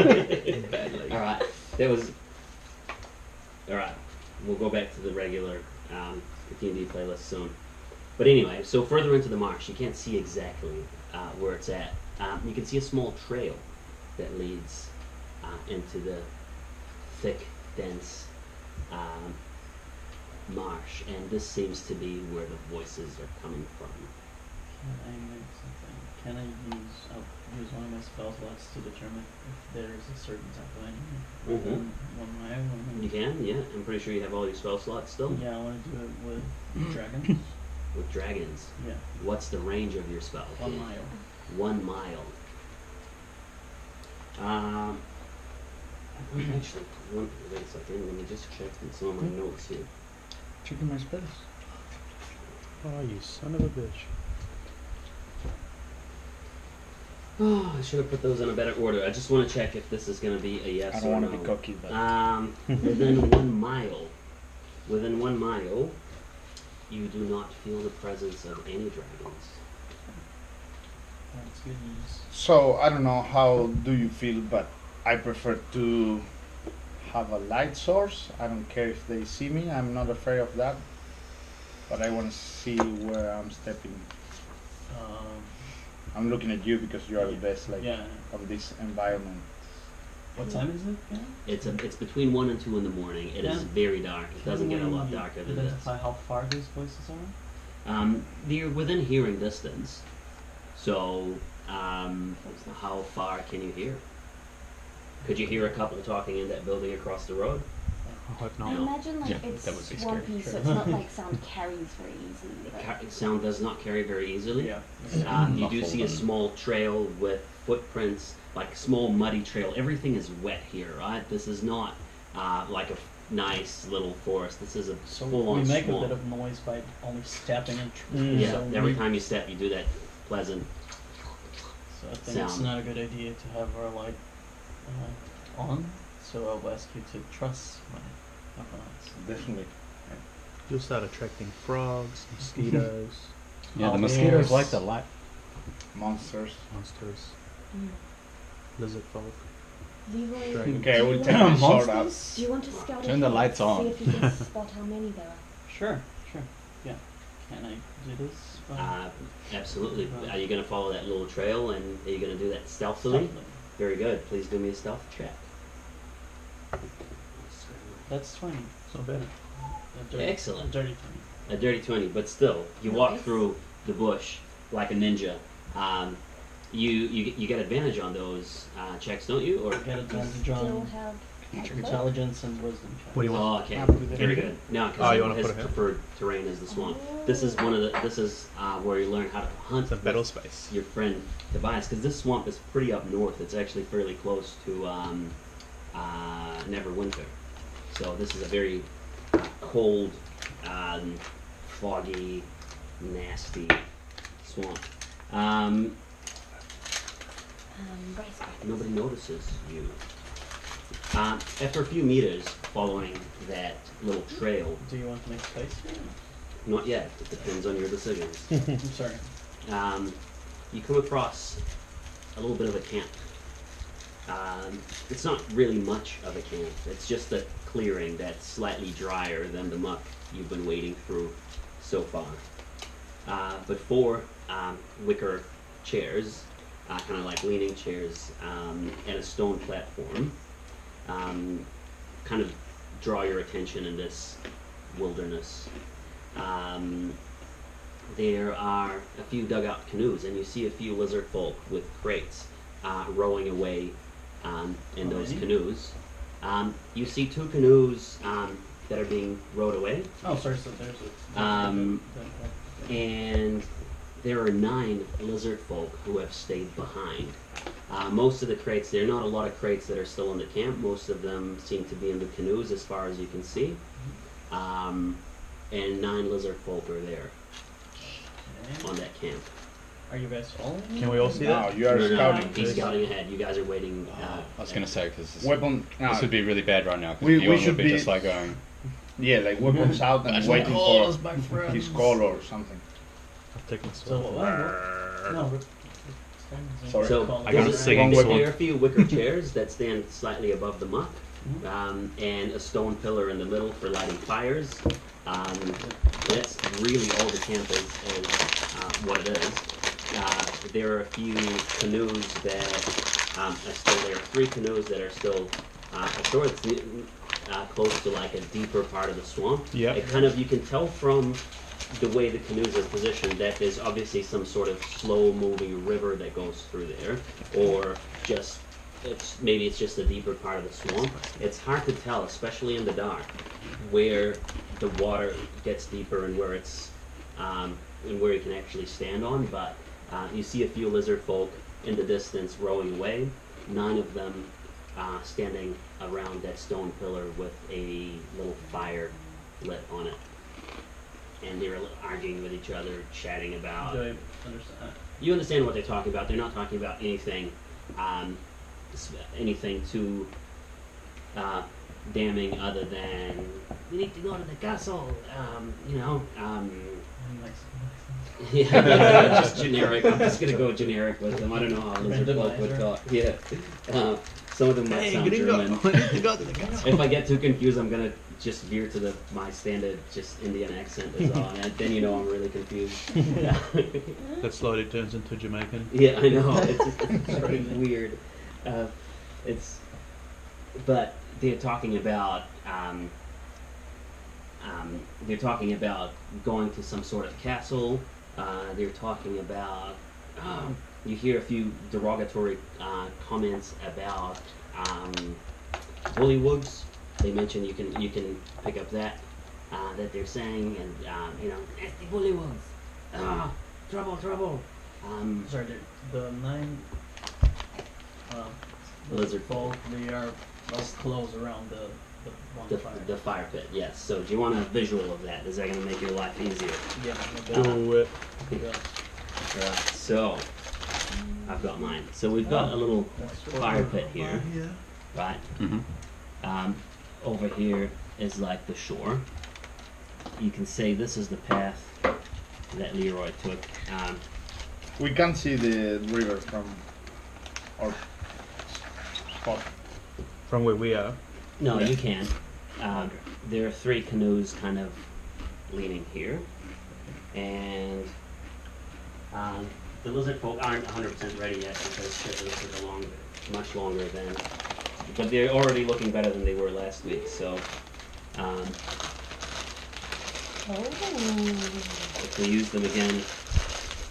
Badly. All right, that was. All right, we'll go back to the regular D&D playlist soon. But anyway, so further into the marsh, you can't see exactly where it's at. You can see a small trail that leads into the thick, dense marsh, and this seems to be where the voices are coming from. Can I make something? Can I use one of my spell slots to determine if there's a certain type of enemy? One mile? You can, yeah. I'm pretty sure you have all your spell slots still. Yeah, I want to do it with dragons. With dragons. Yeah. What's the range of your spell? 1 mile. 1 mile. Actually, wait a second. Let me just check some of my notes here. Checking my spells. Oh, you son of a bitch. Oh, I should have put those in a better order. I just want to check if this is going to be a yes or no. I don't want to be cocky, but Within 1 mile. Within 1 mile, you do not feel the presence of any dragons. That's good news. so I don't know how do you feel, but I prefer to have a light source. I don't care if they see me. I'm not afraid of that, but I want to see where I'm stepping. I'm looking at you because you are the best, like Yeah. on this environment. What time is it? Yeah? It's between 1 and 2 in the morning. It is Yeah. very dark. It doesn't get a lot Can we darker than this. identify how far these voices are? They're within hearing distance. So, how far can you hear? Could you hear a couple talking in that building across the road? I hope I not. imagine like Yeah, that would be it's scary. swampy, so it's not like sound carries very easily. But Sound does not carry very easily. Yeah. You do see a small trail with footprints, like a small muddy trail. Everything is wet here, right? This is not like a nice little forest. This is a So full-on we make swamp. a bit of noise by only stepping in. Yeah, So every time you step, you do that pleasant. So I think it's sound. not a good idea to have our light on. So I'll ask you to trust my lights. Definitely. You'll start attracting frogs, mosquitoes, Yeah, the Oh, mosquitoes yes. like the light. Monsters. monsters, Mm. lizard folk. Leroy, Dragon. Okay, I will do take you my want- sword out. Monsters? do you want to scout Turn the ahead, lights on. see if you can spot how many there are? Sure. Yeah. Can I do this? Absolutely. Are you going to follow that little trail, and are you going to do that stealthily? Very good. Please do me a stealth check. That's 20. It's not bad. Excellent. A dirty 20. A dirty 20, but still, you walk Nice. through the bush like a ninja. You get advantage on those checks, don't you? Or Get advantage Still on have intelligence and wisdom checks. What do you want? Oh, okay. Happy with Very everything? good. No, Oh, because you wanna his put it here? preferred terrain is the swamp. This is one of the. This is where you learn how to hunt. It's a battle with space. your friend Tobias, because this swamp is pretty up north. It's actually fairly close to Neverwinter. So this is a very cold, foggy, nasty swamp. Bryce. Nobody notices you. After a few meters following that little trail, Do you want to make space here? not yet, it depends on your decisions, I'm sorry. you come across a little bit of a camp. It's not really much of a camp, it's just a clearing that's slightly drier than the muck you've been wading through so far. But 4 wicker chairs, kind of like leaning chairs, and a stone platform kind of draw your attention in this wilderness. There are a few dugout canoes, and you see a few lizard folk with crates rowing away in those Already? canoes. You see 2 canoes that are being rowed away, Oh, sorry. So there's a. and there are 9 lizard folk who have stayed behind. Most of the crates, there are not a lot of crates that are still in the camp. Most of them seem to be in the canoes as far as you can see. And 9 lizard folk are there Okay. on that camp. Are you guys following me? Can we all see Now that? you are No, no, scouting. he's scouting ahead. You guys are waiting. I was going to say, because this, Weapon. this would be really bad right now. We- Because we Bjorn should would be be- just like going, Yeah, like weapons out and waiting Calls, for my friends. his call or something. I'll take my So sword. what? No. Sorry. So I got a there's singing there sword. are a few wicker chairs that stand slightly above the muck, Mhm. and a stone pillar in the middle for lighting fires. That's really all the camp is what it is. There are a few canoes that are still there. 3 canoes that are still ashore. It's close to like a deeper part of the swamp. Yeah. It kind of, you can tell from the way the canoes are positioned that there's obviously some sort of slow-moving river that goes through there, or just maybe it's just a deeper part of the swamp. It's hard to tell, especially in the dark, where the water gets deeper and where it's and where you can actually stand on. But you see a few lizard folk in the distance rowing away. 9 of them standing around that stone pillar with a little fire lit on it. And they're arguing with each other, chatting about. Do I understand? You understand what they're talking about. They're not talking about anything, anything too damning other than we need to go to the castle. Yeah, just generic. I'm just gonna go generic with them. I don't know how lizard folk would talk. Yeah, some of them might sound German. If I get too confused, I'm gonna just veer to my standard, just Indian accent is all, and then you know I'm really confused. That slowly turns into Jamaican. Yeah, I know. It's very weird. But they're talking about going to some sort of castle. They're talking about you hear a few derogatory comments about bullywugs. They mention you can pick up that they're saying, and nasty bullywugs. Trouble. Sorry, the 9 Lizard folk, they are all close around the bonfire. The fire pit, yes. So do you want a visual of that? Is that going to make your life easier? Yeah. Do it. Right, so I've got mine. So we've got a little fire pit here, right? Mm-hmm. Over here is like the shore. You can say this is the path that Leroy took. We can see the river from our spot. From where we are. No, Yeah. you can. There are 3 canoes kind of leaning here, and the lizard folk aren't 100% ready yet because shipping took much longer than. But they're already looking better than they were last week. So, if we use them again,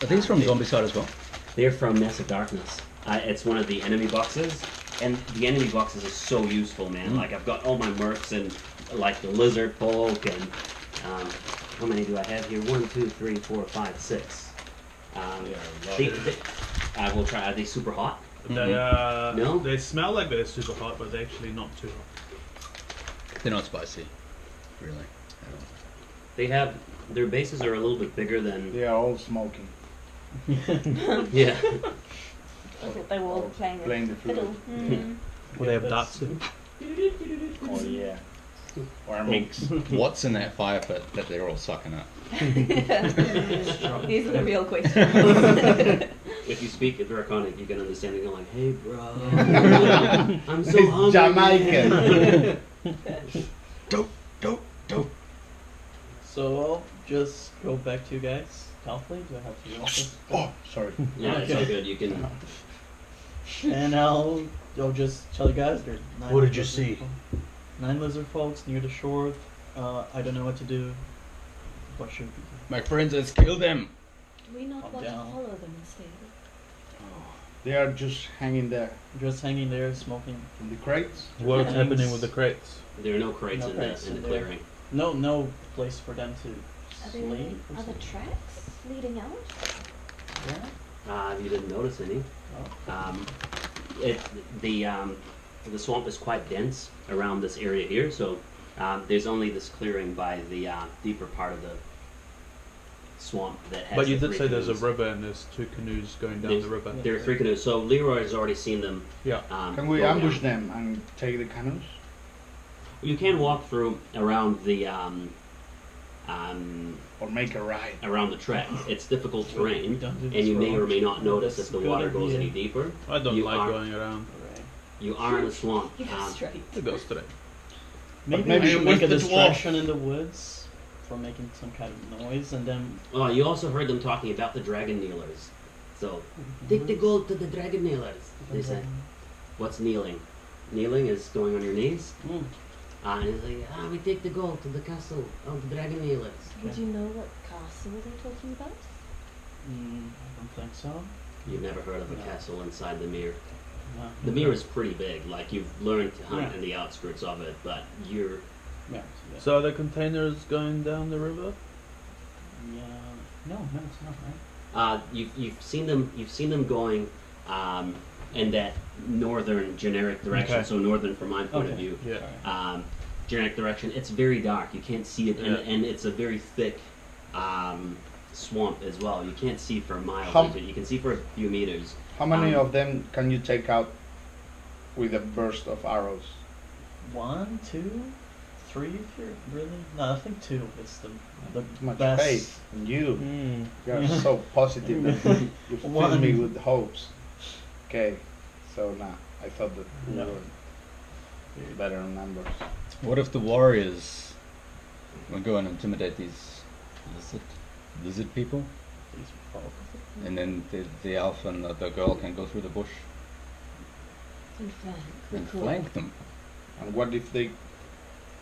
Are these from Zombicide as well? they're from Nest of Darkness. It's one of the enemy boxes, and the enemy boxes are so useful, man. Like I've got all my mercs and like the lizard folk, and how many do I have here? 1, 2, 3, 4, 5, 6. I will try. Are they super hot? They No? They smell like they're super hot, but they're actually not too hot. They're not spicy, really. They have their bases are a little bit bigger than. They are all smoking, Yeah. I thought they were all playing the flute. fiddle. Mm. Well, they have darts too. Oh yeah. Or a mix. What's in that fire pit that they're all sucking at? These are the real questions. If you speak Draconic, you can understand it. You're like, "Hey, bro, I'm so hungry." It's Jamaican. Dope. So I'll just go back to you guys. Calfley, do I have to also? Oh, sorry. Yeah, it's all good. You can. And I'll just tell you guys there's 9 What did you lizard see? folk- 9 lizard folks near the shore. I don't know what to do. What should we do? My friends, let's kill them! Do we not I'm want to down. follow them instead? They are just hanging there Just hanging there, smoking. in the crates. What's Thanks. happening with the crates? There are no crates No in crates the in there. clearing. No place for them to Are there sleep. any or other something. tracks leading out? Yeah. You didn't notice any. Oh. The swamp is quite dense around this area here, so there's only this clearing by the deeper part of the swamp that has. But you the did 3 say there's a canoes. river and there's 2 canoes going down There's- the river. There are 3 canoes, so Leroy has already seen them. Yeah. Can we go ambush down. them and take the canoes? You can walk through around the Or make a ride. around the track. It's difficult terrain, Don't do this and you for may or lunch. may not notice if That's the a good water goes idea. any deeper. I don't You like are- going around. Right. You are in a swamp. You go straight. It goes straight. Maybe maybe we should with make a the dwarf. distraction in the woods for making some kind of noise, and then Oh, you also heard them talking about the dragon kneelers. So, take the gold to the dragon kneelers, they say. What's kneeling? Kneeling is going on your knees. Mm. And it's like, we take the gold to the castle of the dragon kneelers. Would you know what castle they're talking about? I don't think so. You've never heard of a No. castle inside the mere. No. The mere is pretty big. Like, you've learned to hunt Yeah. in the outskirts of it, but you're... Yeah. So are the containers going down the river? Yeah. No, it's not right. You've seen them going in that northern generic direction. Okay. So northern from my point of Okay. view. Yeah. Sorry. Generic direction. It's very dark. You can't see it, Yeah. and it's a very thick swamp as well. You can't see for miles How- into it. You can see for a few meters. How many Um, of them can you take out with a burst of arrows? 1, 2, 3 if you're really. No, I think 2 is the Too much best. faith in you. Mm. You are so positive that you fill One. me with hopes. Okay, so nah, I thought that we No. were better in numbers. What if the warriors will go and intimidate these lizard people, These folk. and then the elf and the girl can go through the bush In fact, we and could. flank them? And what if they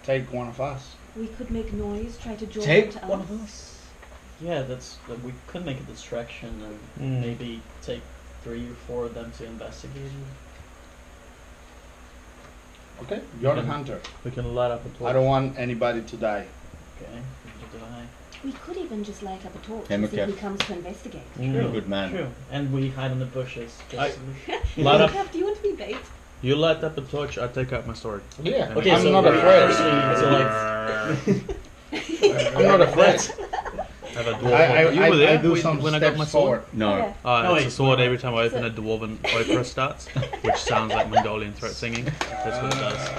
take one of us? We could make noise, try to draw Take them to one us. of us. Yeah, we could make a distraction and Mm. maybe take 3 or 4 of them to investigate it. Okay, you're the Yeah. hunter. We can light up a torch. I don't want anybody to die. Okay. Neither do I. We could even just light up a torch Hey, and see Mukaf. who comes to investigate. Mm. Good man. True. And we hide in the bushes. Just Light up. Mukaf, do you want to be bait? You light up a torch, I take out my sword. Yeah, Okay, I'm so not we're afraid. actually- so like I'm not afraid. Have a dwarf. I, You were there I do when- some when I steps got my sword. forward. No. Okay. Oh, No, it's wait. a sword every time I open So- a dwarven opera starts, which sounds like Mongolian throat singing. That's what it does.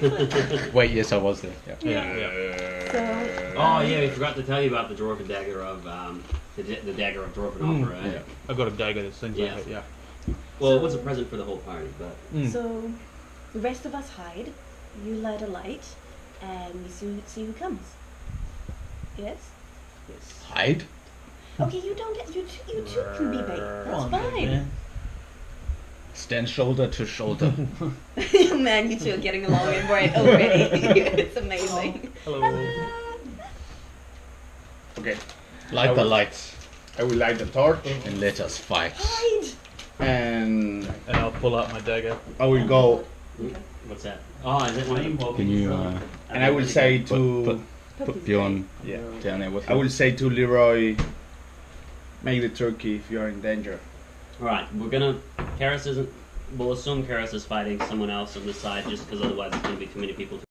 Excellent. Wait, yes, I was there. Yeah. Yeah, yeah. So, Oh yeah, we forgot to tell you about the dwarven dagger of the dagger of dwarven Mm. opera. Yeah. I got a dagger that sings Yeah. like it, yeah. Well, it was a present for the whole party, but Mm. so the rest of us hide. You light a light, and we see who comes. Yes. yes. Hide? Okay, you don't. You two can be bait. Come That's on, big fine. man. Stand shoulder to shoulder. Man, you two are getting along already. It's amazing. Hello. Okay, Light the lights I will light the torch and let us fight. Hide. and And I'll pull out my dagger. I will go What's that? Oh, is it one of them? Can you and I will say to put Bjorn yeah, down there with I you? will say to Leroy, make the turkey if you're in danger. Alright, we're gonna. Kariss isn't. We'll assume Kariss is fighting someone else on the side just because otherwise it's gonna be too many people to